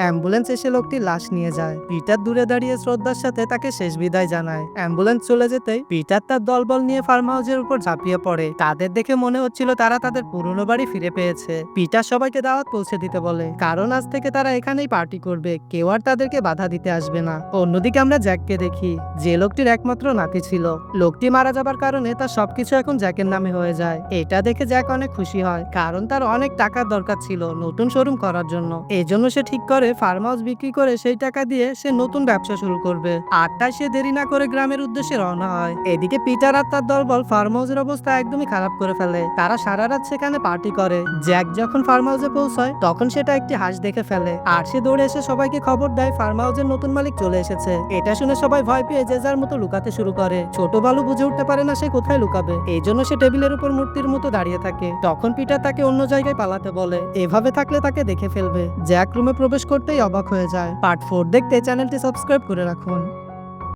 Ambulance এসে লোকটির লাশ নিয়ে যায়। পিটার দূরে দাঁড়িয়ে শ্রদ্ধার সাথে তাকে শেষ বিদায় জানায়। অ্যাম্বুলেন্স চলে যেতেই পিটার তার দলবল নিয়ে ফার্ম হাউসের উপর ঝাঁপিয়ে পড়ে। তাদের দেখে মনে হচ্ছিল তারা তাদের পুরনো বাড়ি ফিরে পেয়েছে। পিটার সবাইকে দাওয়াত পৌঁছে দিতে বলে, কারণ আজ থেকে তারা এখানেই পার্টি করবে, কেউ আর তাদেরকে বাধা দিতে আসবে না। অন্যদিকে আমরা জ্যাককে দেখি, যে লোকটির একমাত্র নাতি ছিল। লোকটি মারা যাবার কারণে তার সবকিছু এখন জ্যাকের নামে হয়ে যায়। এটা দেখে জ্যাক অনেক খুশি হয়, কারণ তার অনেক টাকার দরকার ছিল নতুন শোরুম করার জন্য। এজন্য সে ঠিক করে ফার্ম হাউস বিক্রি করে সেই টাকা দিয়ে সে নতুন ব্যবসা শুরু করবে। আর তাই সে দেরি না করে গ্রামের উদ্দেশ্যে রওনা হয়। এদিকে পিটার আর তার দলবল ফার্ম হাউসের অবস্থা একদমই খারাপ করে ফেলে। তারা সারা রাত সেখানে পার্টি করে। জ্যাক যখন ফার্ম হাউসে পৌঁছায় তখন সেটা একটি হাঁস দেখে ফেলে, আর সে দৌড়ে এসে সবাইকে খবর দেয় ফার্ম হাউসের নতুন মালিক চলে এসেছে। এটা শুনে সবাই ভয় পেয়ে যে যার মতো লুকাতে শুরু করে। ছোট বালু বুঝে উঠতে পারে না সে কোথায় লুকাবে, এই জন্য সে টেবিলের উপর মূর্তির মতো দাঁড়িয়ে থাকে। তখন পিটার তাকে অন্য জায়গায় পালাতে বলে, এভাবে থাকলে তাকে দেখে ফেলবে। জ্যাক রুমে প্রবেশ করতেই অবাক হয়ে যায়। পার্ট 4 দেখতে চ্যানেলটি সাবস্ক্রাইব করে রাখুন।